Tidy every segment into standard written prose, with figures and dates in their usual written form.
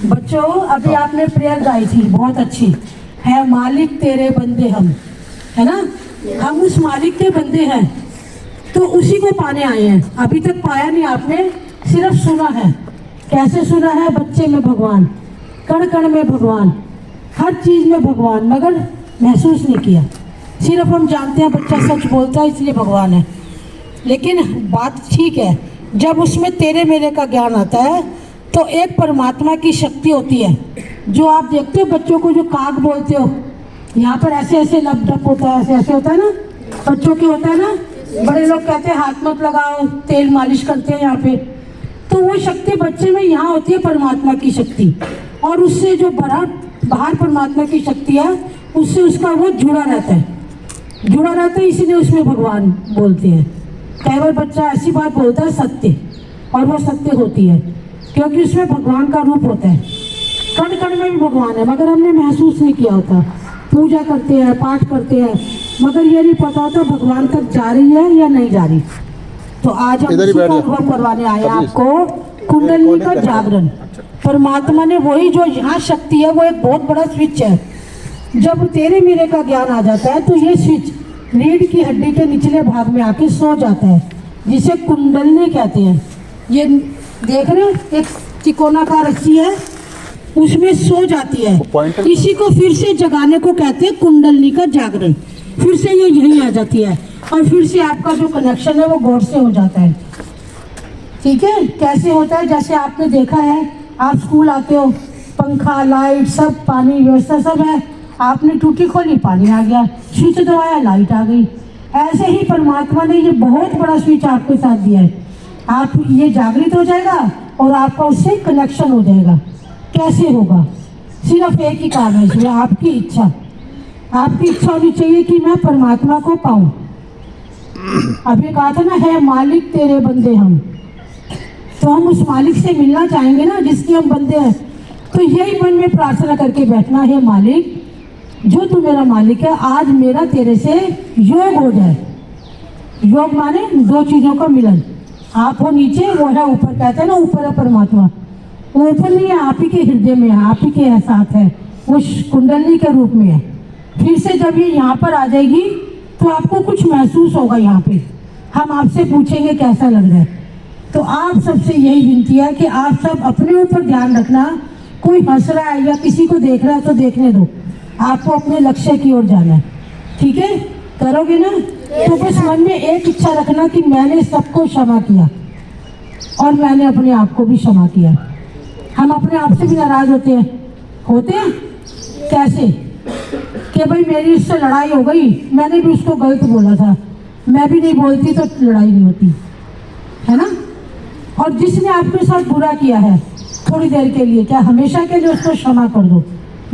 बच्चों, अभी आपने प्रेयर गाई थी, बहुत अच्छी है। मालिक तेरे बंदे हम, है ना? हम उस मालिक के बंदे हैं, तो उसी को पाने आए हैं। अभी तक पाया नहीं आपने, सिर्फ सुना है। कैसे सुना है? बच्चे में भगवान, कण कण में भगवान, हर चीज में भगवान, मगर महसूस नहीं किया। सिर्फ हम जानते हैं बच्चा सच बोलता है इसलिए भगवान है, लेकिन बात ठीक है। जब उसमें तेरे मेरे का ज्ञान आता है तो एक परमात्मा की शक्ति होती है। जो आप देखते हो बच्चों को जो काग बोलते हो, यहाँ पर ऐसे ऐसे लप डप होता है, ऐसे ऐसे होता है ना, बच्चों के होता है ना। बड़े लोग कहते हैं हाथ मत लगाओ, तेल मालिश करते हैं यहाँ पे। तो वो शक्ति बच्चे में यहाँ होती है, परमात्मा की शक्ति। और उससे जो बाहर परमात्मा की शक्ति है, उससे उसका वो जुड़ा रहता है, इसीलिए उसमें भगवान बोलते हैं। कई बार बच्चा ऐसी बात बोलता है सत्य, और वो सत्य होती है, क्योंकि उसमें भगवान का रूप होता है। कण कण में भी भगवान है, मगर हमने महसूस नहीं किया होता। पूजा करते हैं, पाठ करते हैं, मगर ये नहीं पता होता भगवान तक जा रही है या नहीं जा रही। तो आज हम अनुभव करवाने आए हैं आपको कुंडलिनी का जागरण। परमात्मा ने वही जो यहाँ शक्ति है, वो एक बहुत बड़ा स्विच है। जब तेरे मेरे का ज्ञान आ जाता है तो ये स्विच रीढ़ की हड्डी के निचले भाग में आके सो जाता है, जिसे कुंडलिनी कहते हैं। ये देख रहे हो, एक तिकोनाकार रस्सी है, उसमें सो जाती है। इसी को फिर से जगाने को कहते हैं कुंडलिनी का जागरण। फिर से ये यहीं आ जाती है, और फिर से आपका जो कनेक्शन है वो गॉड से हो जाता है। ठीक है? कैसे होता है? जैसे आपने देखा है, आप स्कूल आते हो, पंखा, लाइट, सब, पानी व्यवस्था सब है। आपने टूटी खोली, पानी आ गया, स्विच दबाया, लाइट आ गई। ऐसे ही परमात्मा ने ये बहुत बड़ा स्विच आपके साथ दिया है। आप ये जागृत हो जाएगा और आपका उससे कनेक्शन हो जाएगा। कैसे होगा? सिर्फ एक ही काम है इसमें, आपकी इच्छा। आपकी इच्छा होनी चाहिए कि मैं परमात्मा को पाऊं। अभी कहा था ना, है मालिक तेरे बंदे हम, तो हम उस मालिक से मिलना चाहेंगे ना, जिसके हम बंदे हैं। तो यही मन में प्रार्थना करके बैठना है, मालिक जो तू मेरा मालिक है, आज मेरा तेरे से योग हो जाए। योग माने दो चीजों का मिलन। आप हो नीचे, वो है ऊपर। कहते हैं ना, ऊपर है परमात्मा। वो ऊपर नहीं है, आप ही के हृदय में है, आप ही के साथ है, वो कुंडलिनी के रूप में है। फिर से जब ये यहाँ पर आ जाएगी तो आपको कुछ महसूस होगा। यहाँ पे हम आपसे पूछेंगे कैसा लग रहा है। तो आप सबसे यही विनती है कि आप सब अपने ऊपर ध्यान रखना। कोई हंस रहा है या किसी को देख रहा है तो देखने दो, आपको अपने लक्ष्य की ओर जाना है। ठीक है? करोगे ना? तो बस मन में एक इच्छा रखना कि मैंने सबको क्षमा किया और मैंने अपने आप को भी क्षमा किया। हम अपने आप से भी नाराज होते हैं कैसे? कि भाई मेरी उससे लड़ाई हो गई, मैंने भी उसको गलत बोला था, मैं भी नहीं बोलती तो लड़ाई नहीं होती, है ना? और जिसने आपके साथ बुरा किया है, थोड़ी देर के लिए, क्या हमेशा के लिए उसको क्षमा कर दो।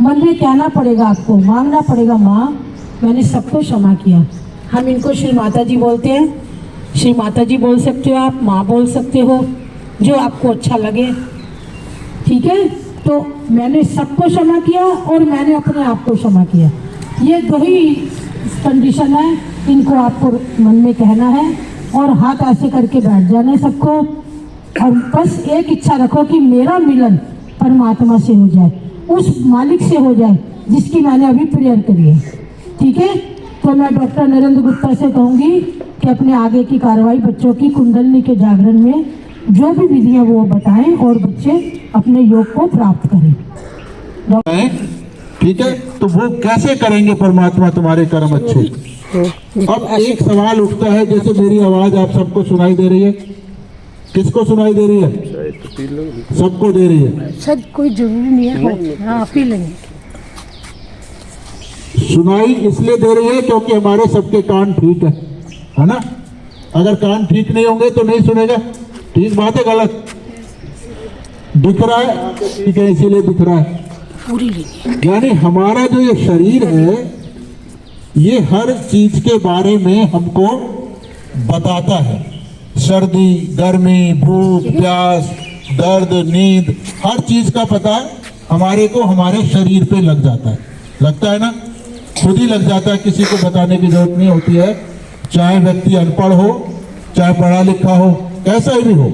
मन में कहना पड़ेगा, आपको मांगना पड़ेगा, माँ मैंने सबको क्षमा किया। हम इनको श्री माता जी बोलते हैं। श्री माता जी बोल सकते हो आप, माँ बोल सकते हो, जो आपको अच्छा लगे। ठीक है? तो मैंने सबको क्षमा किया और मैंने अपने आप को क्षमा किया। ये दो ही कंडीशन है, इनको आपको मन में कहना है और हाथ ऐसे करके बैठ जाना है सबको। और बस एक इच्छा रखो कि मेरा मिलन परमात्मा से हो जाए, उस मालिक से हो जाए जिसकी मैंने अभी प्रेयर करी है। ठीक है? तो मैं डॉक्टर नरेंद्र गुप्ता से कहूँगी कि अपने आगे की कार्रवाई बच्चों की कुंडलिनी के जागरण में जो भी विधि है वो बताएं और बच्चे अपने योग को प्राप्त करें। ठीक है, तो वो कैसे करेंगे परमात्मा तुम्हारे कर्म अच्छे। अब एक सवाल उठता है, जैसे मेरी आवाज आप सबको सुनाई दे रही है, किसको सुनाई दे रही है? सबको दे रही है। सर कोई जरूरी नहीं है, हाँ पी लेंगे। सुनाई इसलिए दे रही है क्योंकि हमारे सबके कान ठीक है ना। अगर कान ठीक नहीं होंगे तो नहीं सुनेगा। ठीक बात है, गलत? दिख रहा है, ठीक है, इसीलिए दिख रहा है। यानी हमारा जो ये शरीर है, ये हर चीज के बारे में हमको बताता है। सर्दी, गर्मी, भूख, प्यास, दर्द, नींद, हर चीज का पता हमारे को हमारे शरीर पे लग जाता है। लगता है ना, खुद ही लग जाता है, किसी को बताने की जरूरत नहीं होती है। चाहे व्यक्ति अनपढ़ हो, चाहे पढ़ा लिखा हो, कैसा भी हो,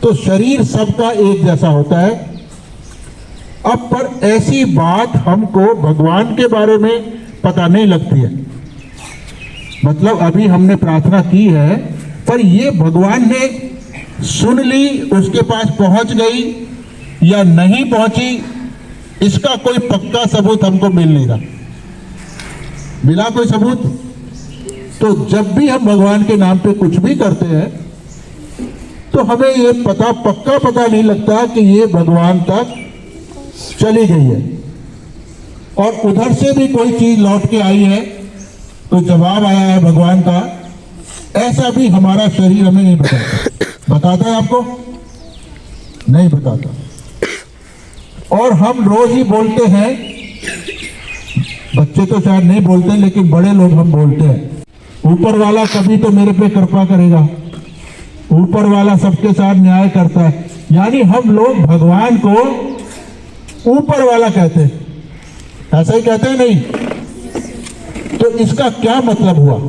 तो शरीर सबका एक जैसा होता है। अब पर ऐसी बात हमको भगवान के बारे में पता नहीं लगती है। मतलब अभी हमने प्रार्थना की है, पर ये भगवान ने सुन ली, उसके पास पहुंच गई या नहीं पहुंची, इसका कोई पक्का सबूत हमको मिल नहीं रहा। मिला कोई सबूत? तो जब भी हम भगवान के नाम पे कुछ भी करते हैं, तो हमें ये पक्का पता नहीं लगता कि ये भगवान तक चली गई है, और उधर से भी कोई चीज लौट के आई है, तो जवाब आया है भगवान का। ऐसा भी हमारा शरीर हमें नहीं बताता। बताता है आपको? नहीं बताता। और हम रोज ही बोलते हैं, बच्चे तो शायद नहीं बोलते, लेकिन बड़े लोग हम बोलते हैं, ऊपर वाला कभी तो मेरे पे कृपा करेगा, ऊपर वाला सबके साथ न्याय करता है। यानी हम लोग भगवान को ऊपर वाला कहते हैं, ऐसा ही कहते हैं नहीं? तो इसका क्या मतलब हुआ?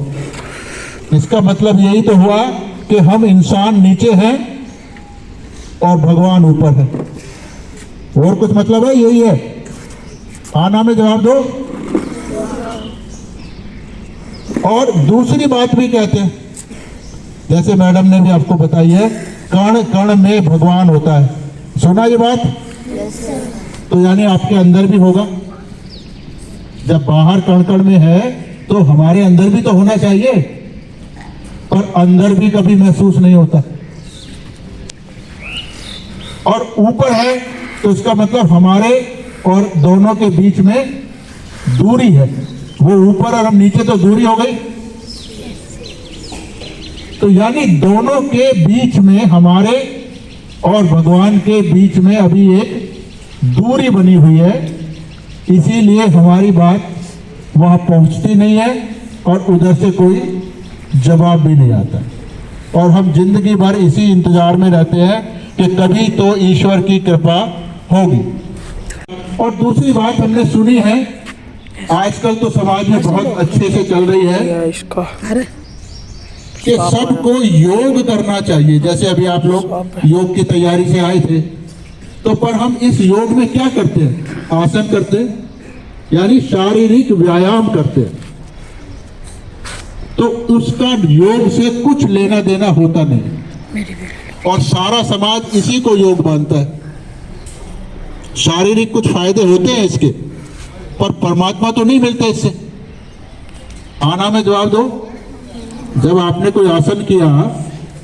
इसका मतलब यही तो हुआ कि हम इंसान नीचे हैं और भगवान ऊपर है। और कुछ मतलब है? यही है। आना में जवाब दो। और दूसरी बात भी कहते हैं, जैसे मैडम ने भी आपको बताई है, कण कण में भगवान होता है। सुना ये बात? तो यानी आपके अंदर भी होगा। जब बाहर कण कण में है तो हमारे अंदर भी तो होना चाहिए, पर अंदर भी कभी महसूस नहीं होता। और ऊपर है तो इसका मतलब हमारे और दोनों के बीच में दूरी है। वो ऊपर और हम नीचे, तो दूरी हो गई। तो यानी दोनों के बीच में, हमारे और भगवान के बीच में अभी एक दूरी बनी हुई है। इसीलिए हमारी बात वहां पहुंचती नहीं है और उधर से कोई जवाब भी नहीं आता। और हम जिंदगी भर इसी इंतजार में रहते हैं कि कभी तो ईश्वर की कृपा होगी। और दूसरी बात हमने सुनी है, आजकल तो समाज में बहुत अच्छे से चल रही है कि सबको योग करना चाहिए। जैसे अभी आप लोग योग की तैयारी से आए थे, तो पर हम इस योग में क्या करते हैं? आसन करते हैं, यानी शारीरिक व्यायाम करते हैं। तो उसका योग से कुछ लेना देना होता नहीं, और सारा समाज इसी को योग मानता है। शारीरिक कुछ फायदे होते हैं इसके, पर परमात्मा तो नहीं मिलते इससे। आना में जवाब दो। जब आपने कोई आसन किया,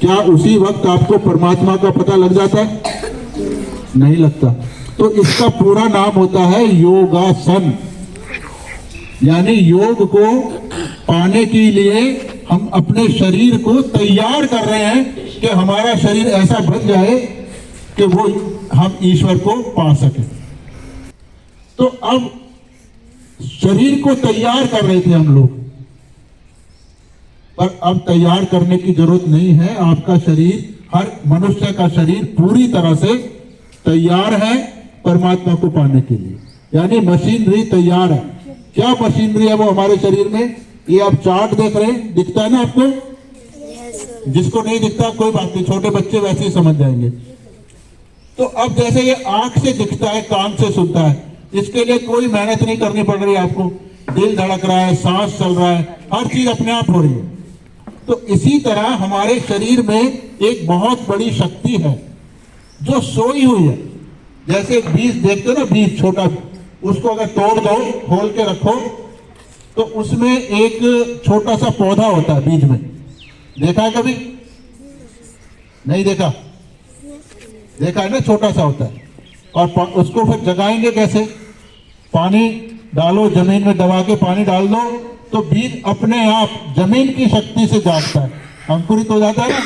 क्या उसी वक्त आपको परमात्मा का पता लग जाता है? नहीं लगता। तो इसका पूरा नाम होता है योगासन। यानी योग को पाने के लिए हम अपने शरीर को तैयार कर रहे हैं कि हमारा शरीर ऐसा बन जाए कि वो हम ईश्वर को पा सके। तो अब शरीर को तैयार कर रहे थे हम लोग, पर अब तैयार करने की जरूरत नहीं है। आपका शरीर, हर मनुष्य का शरीर पूरी तरह से तैयार है परमात्मा को पाने के लिए। यानी मशीनरी तैयार है। क्या मशीनरी है वो हमारे शरीर में? ये आप चार्ट देख रहे हैं, दिखता है ना आपको? जिसको नहीं दिखता कोई बात नहीं, छोटे बच्चे वैसे ही समझ जाएंगे। तो अब जैसे ये आंख से दिखता है, कान से सुनता है, इसके लिए कोई मेहनत नहीं करनी पड़ रही है आपको। दिल धड़क रहा है, सांस चल रहा है, हर चीज अपने आप हो रही है। तो इसी तरह हमारे शरीर में एक बहुत बड़ी शक्ति है जो सोई हुई है। जैसे एक बीज देखते हो ना, बीज छोटा, उसको अगर तोड़ दो, खोल के रखो, तो उसमें एक छोटा सा पौधा होता है बीज में। देखा है कभी? नहीं देखा? देखा है ना, छोटा सा होता है। और उसको फिर जगाएंगे कैसे? पानी डालो, जमीन में दबा के पानी डाल दो, तो बीज अपने आप जमीन की शक्ति से जागता है, अंकुरित हो जाता है ना,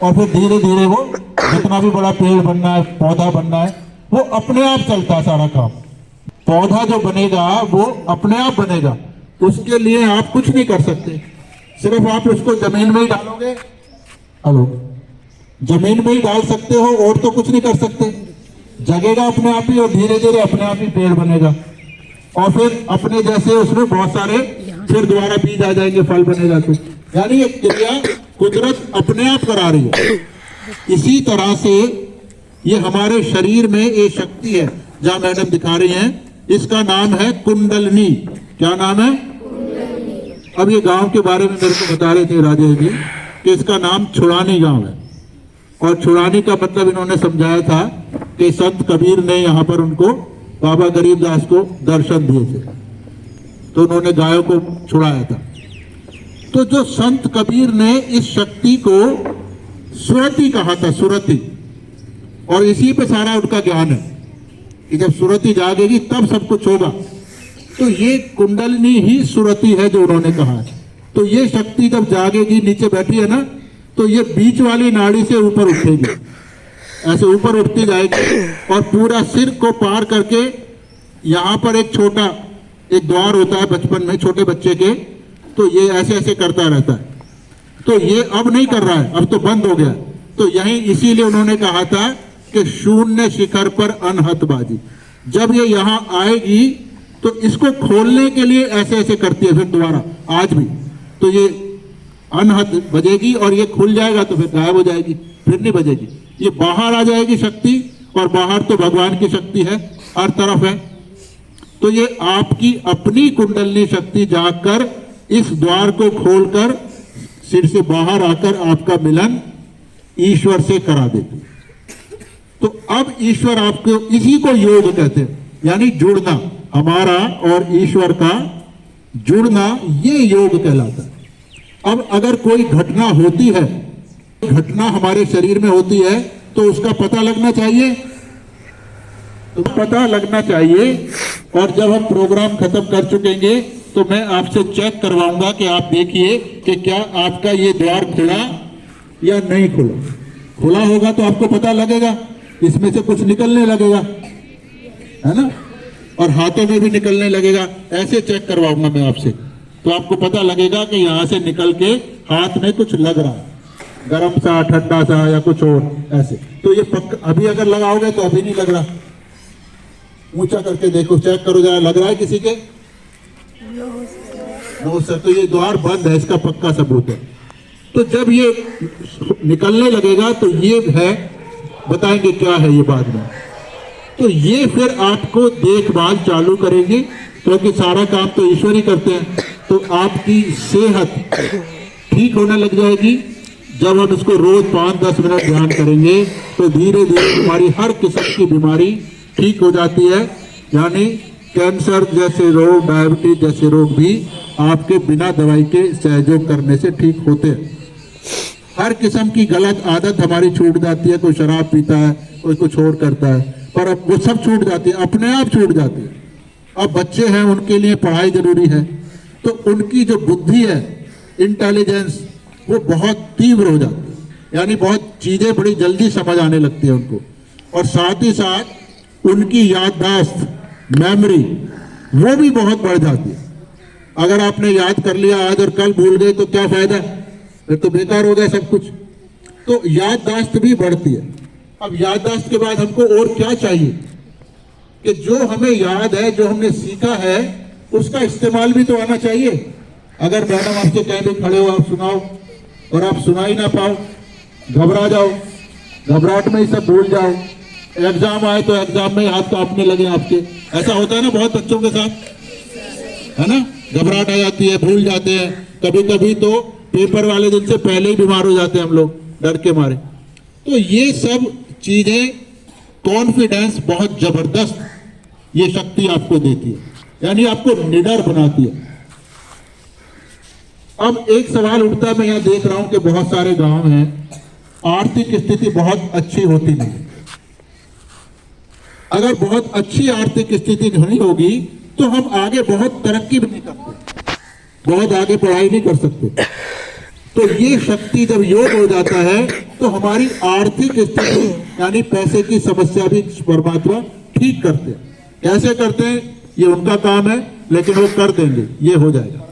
और फिर धीरे धीरे वो जितना भी बड़ा पेड़ बनना है, पौधा बनना है, वो अपने आप चलता है सारा काम। पौधा जो बनेगा वो अपने आप बनेगा, उसके लिए आप कुछ नहीं कर सकते, सिर्फ आप उसको जमीन में ही डालोगे। हेलो, जमीन में ही डाल सकते हो, और तो कुछ नहीं कर सकते। जगेगा अपने आप ही, और धीरे धीरे अपने आप ही पेड़ बनेगा, और फिर अपने जैसे उसमें बहुत सारे फिर दोबारा बीज आ जाएंगे, फल बनेगा। तो यानी ये क्रिया कुदरत अपने आप करा रही है। इसी तरह से ये हमारे शरीर में ये शक्ति है, जहां मैडम दिखा रही हैं, इसका नाम है कुंडलनी। क्या नाम है? अब ये गांव के बारे में मेरे को बता रहे थे राजेश जी कि इसका नाम छुड़ानी गांव है, और छुड़ानी का मतलब इन्होंने समझाया था कि संत कबीर ने यहाँ पर उनको, बाबा गरीबदास को दर्शन दिए थे, तो उन्होंने गायों को छुड़ाया था। तो जो संत कबीर ने इस शक्ति को सुरति कहा था, सुरति, और इसी पे सारा उनका ज्ञान है कि जब सुरति जागेगी तब सब कुछ होगा। तो ये कुंडलनी ही सुरति है जो उन्होंने कहा है। तो ये शक्ति जब जागेगी, नीचे बैठी है ना, तो ये बीच वाली नाड़ी से ऊपर उठेगी, ऐसे ऊपर उठती जाएगी, और पूरा सिर को पार करके यहाँ पर एक छोटा एक द्वार होता है बचपन में छोटे बच्चे के, तो ये ऐसे ऐसे करता रहता है। तो ये अब नहीं कर रहा है, अब तो बंद हो गया। तो यही इसीलिए उन्होंने कहा था कि शून्य शिखर पर अनहत बाजी। जब ये यहाँ आएगी तो इसको खोलने के लिए ऐसे ऐसे करती है, फिर दोबारा आज भी, तो ये अनहत बजेगी और ये खुल जाएगा, तो फिर गायब हो जाएगी, फिर नहीं बजेगी। ये बाहर आ जाएगी शक्ति, और बाहर तो भगवान की शक्ति है, हर तरफ है। तो ये आपकी अपनी कुंडलनी शक्ति जागकर इस द्वार को खोलकर सिर से बाहर आकर आपका मिलन ईश्वर से करा देती। तो अब ईश्वर आपको, इसी को योग कहते हैं, यानी जुड़ना, हमारा और ईश्वर का जुड़ना, ये योग कहलाता है। अब अगर कोई घटना होती है, घटना हमारे शरीर में होती है, तो उसका पता लगना चाहिए, तो पता लगना चाहिए। और जब हम प्रोग्राम खत्म कर चुकेंगे तो मैं आपसे चेक करवाऊंगा कि आप देखिए कि क्या आपका ये द्वार खुला या नहीं खुला। खुला होगा तो आपको पता लगेगा, इसमें से कुछ निकलने लगेगा, है ना, और हाथों में भी निकलने लगेगा। ऐसे चेक करवाऊंगा मैं आपसे, तो आपको पता लगेगा कि यहाँ से निकल के हाथ में कुछ लग रहा है, गर्म सा, ठंडा सा, या कुछ और ऐसे। तो ये अभी अगर लगाओगे तो अभी नहीं लग रहा, ऊंचा करके देखो, चेक करो जरा, लग रहा है किसी के? No sir. तो ये द्वार बंद है, इसका पक्का सबूत है। तो जब ये निकलने लगेगा तो ये है, बताएंगे क्या है ये बाद में। तो ये फिर आपको देखभाल चालू करेंगे, क्योंकि सारा काम तो ईश्वर ही करते हैं। तो आपकी सेहत ठीक होने लग जाएगी। जब हम इसको रोज 5-10 मिनट ध्यान करेंगे तो धीरे धीरे हमारी हर किस्म की बीमारी ठीक हो जाती है। यानी कैंसर जैसे रोग, डायबिटीज जैसे रोग भी आपके बिना दवाई के सहयोग करने से ठीक होते हैं। हर किस्म की गलत आदत हमारी छूट जाती है। कोई शराब पीता है, कोई कुछ और करता है, पर अब वो सब छूट जाती है, अपने आप छूट जाती है। अब बच्चे हैं, उनके लिए पढ़ाई जरूरी है, तो उनकी जो बुद्धि है, इंटेलिजेंस, वो बहुत तीव्र हो जाती है, यानी बहुत चीजें बड़ी जल्दी समझ आने लगती है उनको। और साथ ही साथ उनकी याददाश्त, मेमोरी, वो भी बहुत बढ़ जाती है। अगर आपने याद कर लिया आज और कल भूल गए तो क्या फायदा, फिर तो बेकार हो गया सब कुछ। तो याददाश्त भी बढ़ती है। अब याददाश्त के बाद हमको और क्या चाहिए कि जो हमें याद है, जो हमने सीखा है, उसका इस्तेमाल भी तो आना चाहिए। अगर मैडम आपसे कहीं भी खड़े हो, आप सुनाओ, और आप सुना ही ना पाओ, घबरा जाओ, घबराहट में ही सब भूल जाओ, एग्जाम आए तो एग्जाम में हाथ कांपने लगे आपके। ऐसा होता है ना बहुत बच्चों के साथ, है ना, घबराहट आ जाती है, भूल जाते हैं। कभी कभी तो पेपर वाले दिन से पहले ही बीमार हो जाते हैं हम लोग डर के मारे। तो ये सब चीजें कॉन्फिडेंस बहुत जबरदस्त ये शक्ति आपको देती है, यानी आपको निडर बनाती है। अब एक सवाल उठता है, मैं यहां देख रहा हूं कि बहुत सारे गांव हैं, आर्थिक स्थिति बहुत अच्छी होती नहीं। अगर बहुत अच्छी आर्थिक स्थिति नहीं होगी तो हम आगे बहुत तरक्की भी नहीं करते, बहुत आगे पढ़ाई नहीं कर सकते। तो ये शक्ति जब योग हो जाता है तो हमारी आर्थिक स्थिति यानी पैसे की समस्या भी परमात्मा ठीक करते हैं। कैसे करते हैं ये उनका काम है, लेकिन वो कर देंगे, ये हो जाएगा।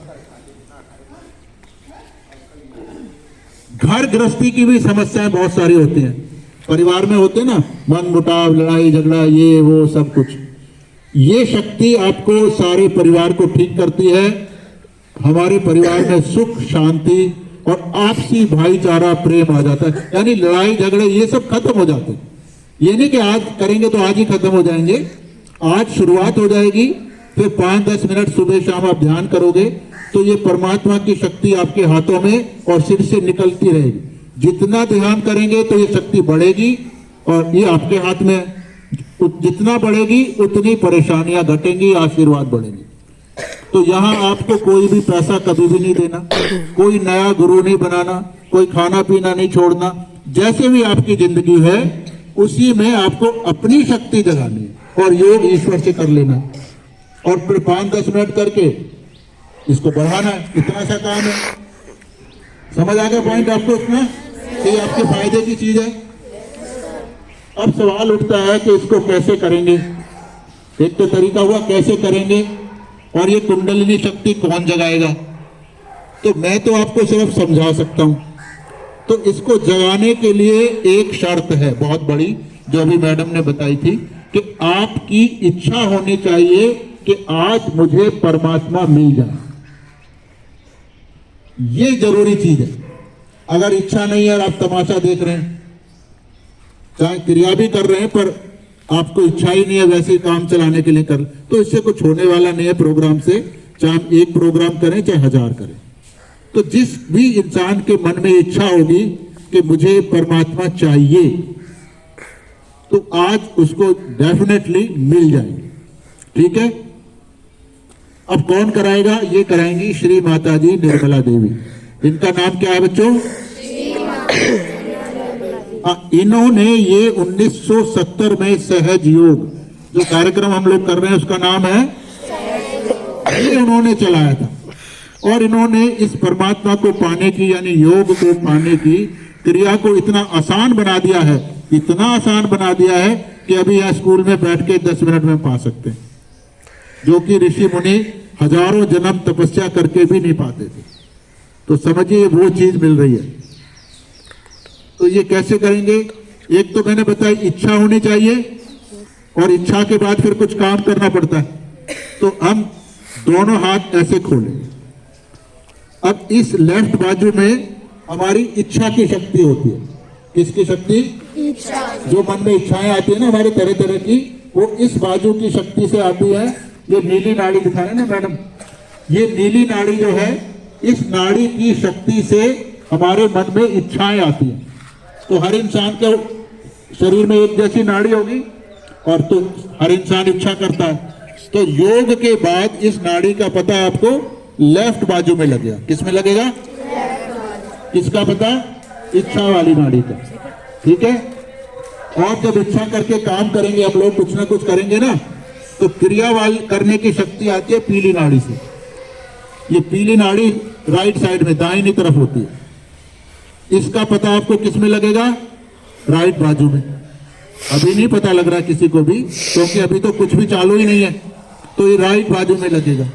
घर गृहस्थी की भी समस्याएं बहुत सारी होती हैं, परिवार में होते हैं ना, मन मुटाव, लड़ाई झगड़ा, ये वो सब कुछ। ये शक्ति आपको सारे परिवार को ठीक करती है। हमारे परिवार में सुख शांति और आपसी भाईचारा प्रेम आ जाता है, यानी लड़ाई झगड़े ये सब खत्म हो जाते हैं। ये नहीं कि आज करेंगे तो आज ही खत्म हो जाएंगे, आज शुरुआत हो जाएगी, फिर 5-10 मिनट सुबह शाम आप ध्यान करोगे तो ये परमात्मा की शक्ति आपके हाथों में और सिर से निकलती रहेगी। जितना ध्यान करेंगे तो ये शक्ति बढ़ेगी और ये आपके हाथ में है। जितना बढ़ेगी उतनी परेशानियां घटेंगी, आशीर्वाद बढ़ेंगे। तो यहाँ आपको कोई भी पैसा कभी भी नहीं देना, कोई नया गुरु नहीं बनाना, कोई खाना पीना नहीं छोड़ना। जैसे भी आपकी जिंदगी है उसी में आपको अपनी शक्ति जगानी है और योग ईश्वर से कर लेना है और फिर 5-10 मिनट करके इसको बढ़ाना है। इतना सा काम है। समझ आ गया पॉइंट आपको इतना कि आपके फायदे की चीज है। अब सवाल उठता है कि इसको कैसे करेंगे। एक तो तरीका हुआ कैसे करेंगे और ये कुंडलिनी शक्ति कौन जगाएगा। तो मैं तो आपको सिर्फ समझा सकता हूं। तो इसको जगाने के लिए एक शर्त है बहुत बड़ी, जो अभी मैडम ने बताई थी कि आपकी इच्छा होनी चाहिए कि आज मुझे परमात्मा मिल जाए। ये जरूरी चीज है। अगर इच्छा नहीं है और आप तमाशा देख रहे हैं, चाहे क्रिया भी कर रहे हैं पर आपको इच्छा ही नहीं है वैसे काम चलाने के लिए कर, तो इससे कुछ होने वाला नहीं है प्रोग्राम से। चाहे हम 1 प्रोग्राम करें चाहे 1000 करें। तो जिस भी इंसान के मन में इच्छा होगी कि मुझे परमात्मा चाहिए तो आज उसको डेफिनेटली मिल जाएगी। ठीक है। अब कौन कराएगा? ये कराएंगी श्री माता जी निर्मला देवी। इनका नाम क्या है बच्चों? इन्होंने ये 1970 में सहज योग जो कार्यक्रम हम लोग कर रहे हैं उसका नाम है, ये उन्होंने चलाया था। और इन्होंने इस परमात्मा को पाने की यानी योग को पाने की क्रिया को इतना आसान बना दिया है, इतना आसान बना दिया है कि अभी यह स्कूल में बैठ के 10 मिनट में पा सकते हैं, जो कि ऋषि मुनि हजारों जन्म तपस्या करके भी नहीं पाते थे। तो समझिए वो चीज मिल रही है। तो ये कैसे करेंगे? एक तो मैंने बताया इच्छा होनी चाहिए और इच्छा के बाद फिर कुछ काम करना पड़ता है। तो हम दोनों हाथ ऐसे खोलें। अब इस लेफ्ट बाजू में हमारी इच्छा की शक्ति होती है। किसकी शक्ति? इच्छा। जो मन में इच्छाएं आती है ना हमारे तरह तरह की, वो इस बाजू की शक्ति से आती है। ये नीली नाड़ी दिखा रहे ना मैडम, ये नीली नाड़ी जो है, इस नाड़ी की शक्ति से हमारे मन में इच्छाएं आती हैं। तो हर इंसान के शरीर में एक जैसी नाड़ी होगी और तो हर इंसान इच्छा करता है। तो योग के बाद इस नाड़ी का पता आपको लेफ्ट बाजू में लगेगा। किस में लगेगा? किसका पता? इच्छा वाली नाड़ी का। ठीक है। और जब इच्छा करके काम करेंगे हम लोग, कुछ ना कुछ करेंगे ना, तो क्रिया वाली करने की शक्ति आती है पीली नाड़ी से। ये पीली नाड़ी राइट साइड में दाहिनी तरफ होती है। इसका पता आपको किस में लगेगा? राइट बाजू में। अभी नहीं पता लग रहा किसी को भी, क्योंकि अभी तो कुछ भी चालू ही नहीं है। तो ये राइट बाजू में लगेगा।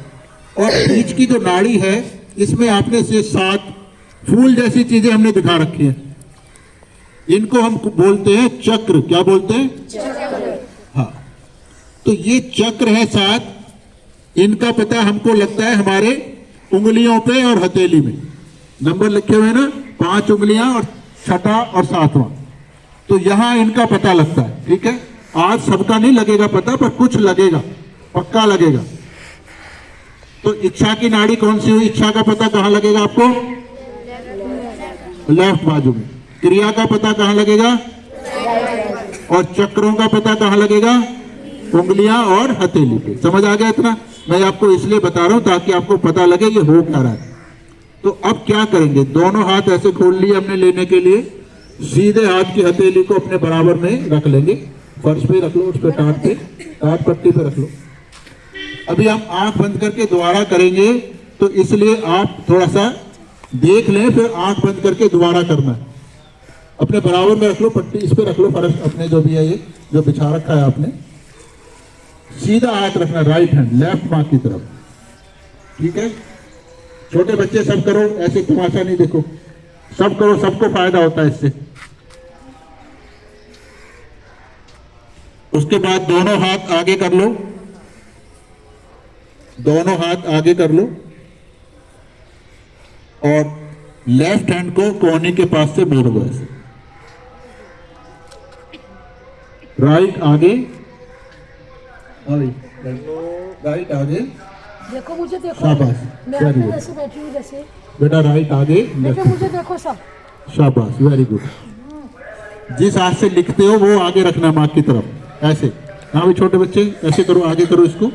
और बीच की जो नाड़ी है इसमें आपने से 7 फूल जैसी चीजें हमने दिखा रखी हैं। इनको हम बोलते हैं चक्र। क्या बोलते हैं? चक्र। हाँ। तो ये चक्र है 7। इनका पता हमको लगता है हमारे उंगलियों पे और हथेली में। नंबर लिखे हुए ना, 5 उंगलियां और 6ठा और 7वां। तो यहां इनका पता लगता है। ठीक है। आज सबका नहीं लगेगा पता, पर कुछ लगेगा, पक्का लगेगा। तो इच्छा की नाड़ी कौन सी हुई? इच्छा का पता कहां लगेगा आपको? लेफ्ट बाजू में। क्रिया का पता कहाँ लगेगा? और चक्रों का पता कहाँ लगेगा? उंगलियां और हथेली पे। समझ आ गया इतना? मैं आपको इसलिए बता रहा हूं ताकि आपको पता लगे ये हो क्या रहा है। तो अब क्या करेंगे, दोनों हाथ ऐसे खोल लिए हमने लेने के लिए, सीधे हाथ की हथेली को अपने बराबर में रख लेंगे, फर्श पे रख लो, उस पे टाट पे, टाट पट्टी पे रख लो। अभी हम आंख बंद करके दोबारा करेंगे, तो इसलिए आप थोड़ा सा देख लें, फिर आंख बंद करके दोबारा करना है। अपने बराबर में रख लो, पट्टी इस पे रख लो, फर्श अपने जो भी है ये जो बिछा रखा है आपने, सीधा हाथ रखना, राइट हैंड लेफ्ट माँ की तरफ। ठीक है, छोटे बच्चे सब करो, ऐसे तमाशा नहीं देखो, सब करो, सबको फायदा होता है इससे। उसके बाद दोनों हाथ आगे कर लो, दोनों हाथ आगे कर लो और लेफ्ट हैंड को कोहनी के पास से मोड़ दो ऐसे, राइट आगे, राइट आगे, देखो मुझे, देखो शाबाश, मैं वेरी अपने गुड जैसे बैठी हूँ जैसे, बेटा, राइट आगे, बेटे मुझे देखो सब। शाबाश, वेरी गुड। जिस हाथ से लिखते हो वो आगे रखना माँ की तरफ, ऐसे। हाँ भी छोटे बच्चे ऐसे करो, आगे करो इसको,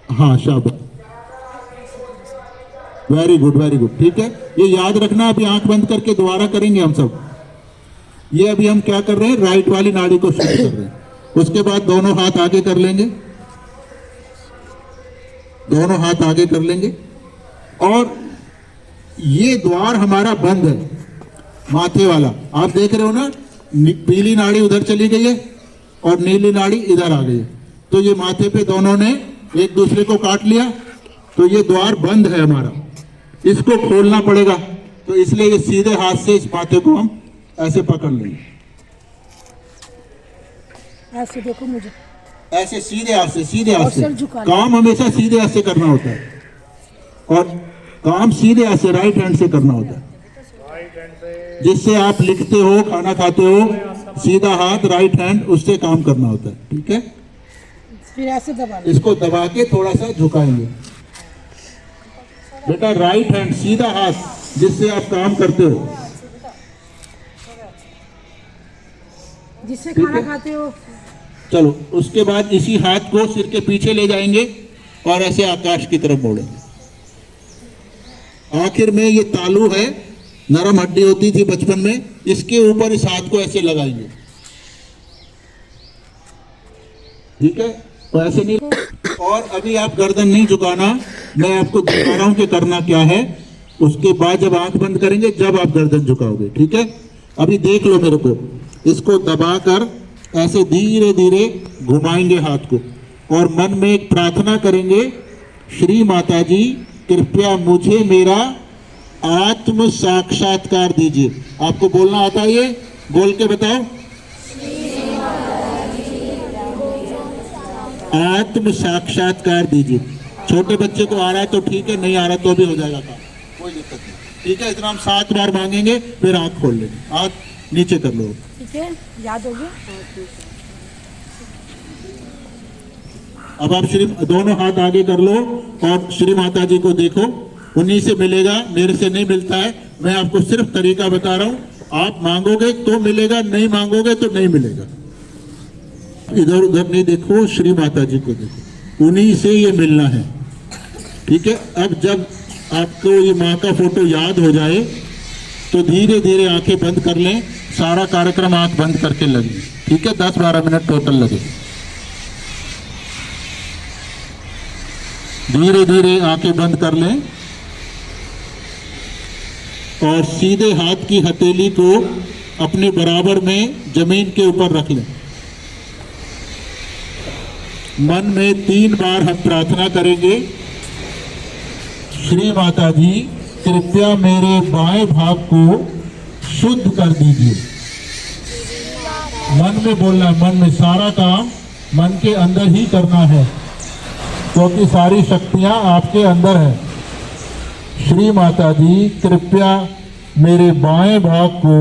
हाँ शाबाश, वेरी गुड, वेरी गुड। ठीक है, ये याद रखना। अभी आंख बंद करके दोबारा करेंगे हम सब। ये अभी हम क्या कर रहे हैं, राइट वाली नाड़ी को शुरू कर रहे हैं। उसके बाद दोनों हाथ आगे कर लेंगे, दोनों हाथ आगे कर लेंगे और ये द्वार हमारा बंद है, माथे वाला। आप देख रहे हो ना, पीली नाड़ी उधर चली गई है और नीली नाड़ी इधर आ गई है, तो ये माथे पे दोनों ने एक दूसरे को काट लिया, तो ये द्वार बंद है हमारा, इसको खोलना पड़ेगा। तो इसलिए ये सीधे हाथ से इस माथे को हम ऐसे पकड़ लेंगे, ऐसे देखो मुझे, ऐसे सीधे हाथ से, सीधे हाथ से। और सर झुका लो। काम हमेशा सीधे हाथ से करना होता है और काम सीधे हाथ से, राइट हैंड से करना होता है। जिससे आप लिखते हो, खाना खाते हो, सीधा हाथ राइट हैंड, उससे काम करना होता है। ठीक है, फिर ऐसे दबा लो। इसको दबा के थोड़ा सा झुकाएंगे। बेटा राइट हैंड, सीधा हाथ, जिससे आप काम करते हो, जिससे खाना खाते हो। चलो उसके बाद इसी हाथ को सिर के पीछे ले जाएंगे और ऐसे आकाश की तरफ मोड़ेंगे। आखिर में ये तालू है, नरम हड्डी होती थी बचपन में, इसके ऊपर इस हाथ को ऐसे लगाएंगे। ठीक है, तो ऐसे नहीं। और अभी आप गर्दन नहीं झुकाना, मैं आपको दिखा रहा हूं कि करना क्या है। उसके बाद जब आंख बंद करेंगे, जब आप गर्दन झुकाओगे। ठीक है, अभी देख लो मेरे को, इसको दबाकर ऐसे धीरे धीरे घुमाएंगे हाथ को और मन में एक प्रार्थना करेंगे, श्री माता जी कृपया मुझे मेरा आत्म साक्षात्कार दीजिए। आपको बोलना आता है? ये बोल के बताओ, आत्म साक्षात्कार दीजिए। छोटे बच्चे को आ रहा है तो ठीक है, नहीं आ रहा तो भी हो जाएगा काम, कोई दिक्कत नहीं। ठीक है, इतना हम 7 बार मांगेंगे, फिर आंख खोल लेंगे, हाथ नीचे कर लो। ठीक है, याद हो गया। अब आप दोनों हाथ आगे कर लो और श्री माता जी को देखो, उन्हीं से मिलेगा, मेरे से नहीं मिलता है। मैं आपको सिर्फ तरीका बता रहा हूं, आप मांगोगे तो मिलेगा, नहीं मांगोगे तो नहीं मिलेगा। इधर उधर नहीं देखो, श्री माता जी को देखो, उन्हीं से ये मिलना है। ठीक है, अब जब आपको ये माँ का फोटो याद हो जाए तो धीरे धीरे आंखें बंद कर लें। सारा कार्यक्रम आंख बंद करके लगे। ठीक है, 10-12 मिनट टोटल लगे। धीरे धीरे आंखें बंद कर लें और सीधे हाथ की हथेली को अपने बराबर में जमीन के ऊपर रख लें। मन में 3 बार हम प्रार्थना करेंगे, श्री माता जी कृपया मेरे बाएं भाग को शुद्ध कर दीजिए। मन में बोलना, मन में सारा काम मन के अंदर ही करना है, क्योंकि सारी शक्तियां आपके अंदर है। श्री माता जी कृपया मेरे बाएं भाग को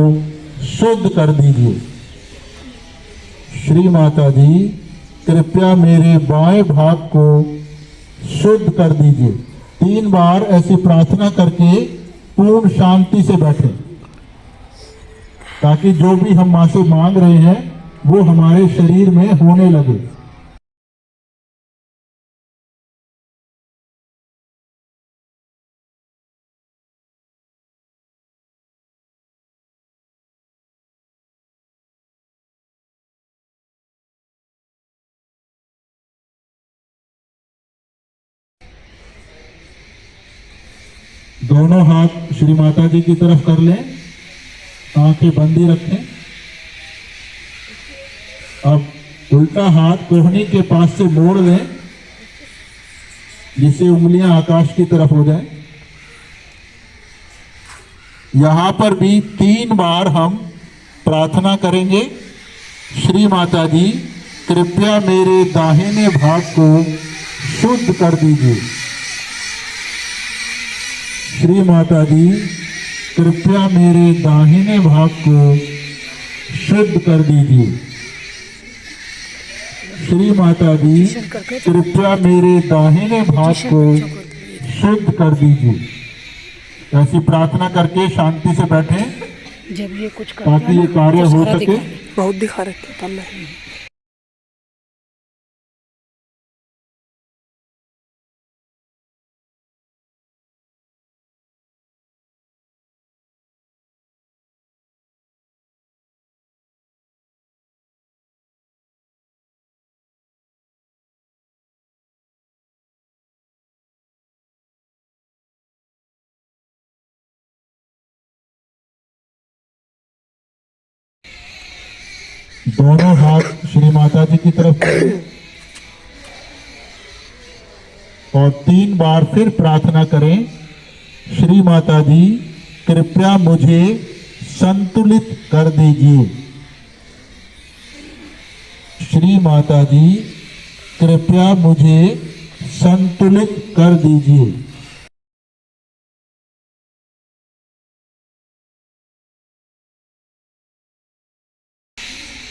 शुद्ध कर दीजिए। श्री माता जी कृपया मेरे बाएं भाग को शुद्ध कर दीजिए। 3 बार ऐसी प्रार्थना करके पूर्ण शांति से बैठे, ताकि जो भी हम मां से मांग रहे हैं वो हमारे शरीर में होने लगे। दोनों हाथ श्री माता जी की तरफ कर लें, आंखें बंद ही रखें। अब उल्टा हाथ कोहनी के पास से मोड़ लें, जिससे उंगलियां आकाश की तरफ हो जाएं। यहां पर भी 3 बार हम प्रार्थना करेंगे, श्री माता जी कृपया मेरे दाहिने भाग को शुद्ध कर दीजिए। श्री माता जी कृपया मेरे दाहिने भाग को शुद्ध कर दीजिए। श्री माता जी कृपया मेरे दाहिने भाग को शुद्ध कर दीजिए। ऐसी प्रार्थना करके शांति से बैठें, जब ये कुछ ताकि ये कार्य हो सके। बहुत दिखा रखे तब मैं दोनों हाथ श्री माता जी की तरफ करें और 3 बार फिर प्रार्थना करें, श्री माता जी कृपया मुझे संतुलित कर दीजिए। श्री माता जी कृपया मुझे संतुलित कर दीजिए।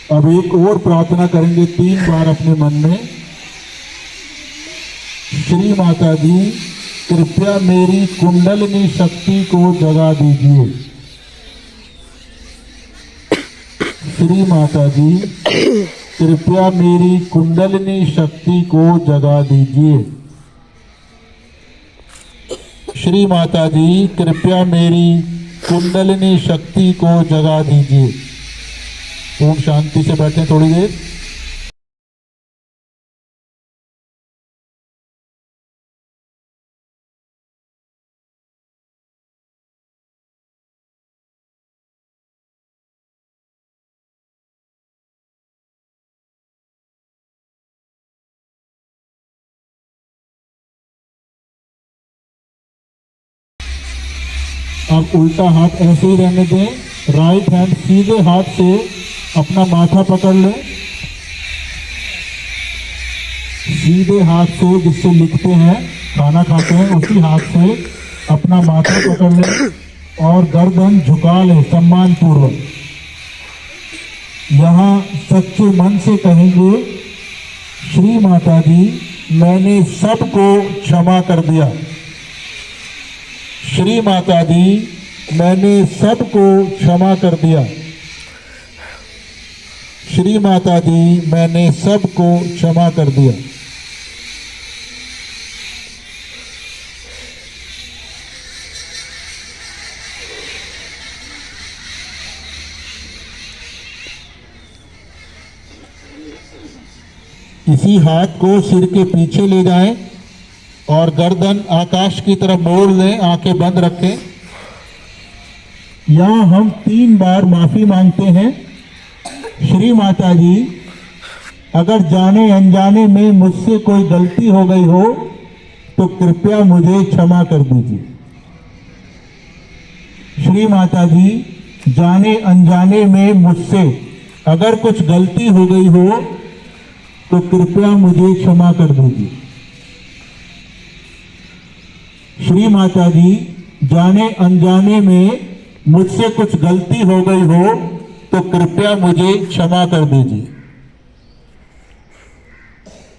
अब एक और प्रार्थना करेंगे 3 बार अपने मन में, श्री माता जी कृपया मेरी कुंडलिनी शक्ति को जगा दीजिए। श्री माता जी कृपया मेरी कुंडलिनी शक्ति को जगा दीजिए। श्री माता जी कृपया मेरी कुंडलिनी शक्ति को जगा दीजिए। ओम शांति से बैठे थोड़ी देर। अब उल्टा हाथ ऐसे ही रहने दें, राइट हैंड सीधे हाथ से अपना माथा पकड़ लें, सीधे हाथ से जिससे लिखते हैं खाना खाते हैं उसी हाथ से अपना माथा पकड़ लें और गर्दन झुका लें सम्मान पूर्वक। यहाँ सच्चे मन से कहेंगे, श्री माता जी मैंने सबको क्षमा कर दिया। श्री माता जी मैंने सबको क्षमा कर दिया। श्री माता जी मैंने सबको क्षमा कर दिया। इसी हाथ को सिर के पीछे ले जाएं और गर्दन आकाश की तरफ मोड़ लें, आंखें बंद रखें। यहां हम 3 बार माफी मांगते हैं, श्री माता जी अगर जाने अनजाने में मुझसे कोई गलती हो गई हो तो कृपया मुझे क्षमा कर दीजिए। श्री माता जी जाने अनजाने में मुझसे अगर कुछ गलती हो गई हो तो कृपया मुझे क्षमा कर दीजिए। श्री माता जी जाने अनजाने में मुझसे कुछ गलती हो गई हो तो कृपया मुझे क्षमा कर दीजिए।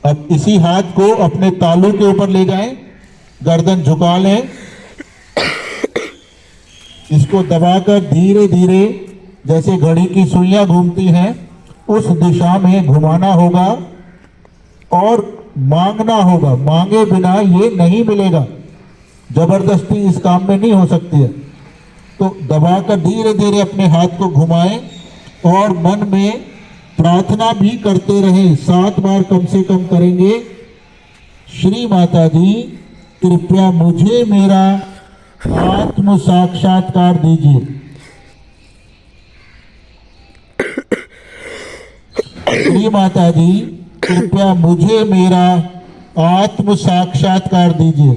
अब इसी हाथ को अपने तालू के ऊपर ले जाएं, गर्दन झुका लें। इसको दबाकर धीरे धीरे जैसे घड़ी की सुइयां घूमती हैं उस दिशा में घुमाना होगा और मांगना होगा। मांगे बिना ये नहीं मिलेगा, जबरदस्ती इस काम में नहीं हो सकती है। तो दबाकर धीरे धीरे अपने हाथ को घुमाएं और मन में प्रार्थना भी करते रहें। 7 बार कम से कम करेंगे। श्री माता जी कृपया मुझे मेरा आत्म साक्षात्कार दीजिए। श्री माता जी कृपया मुझे मेरा आत्म साक्षात्कार दीजिए।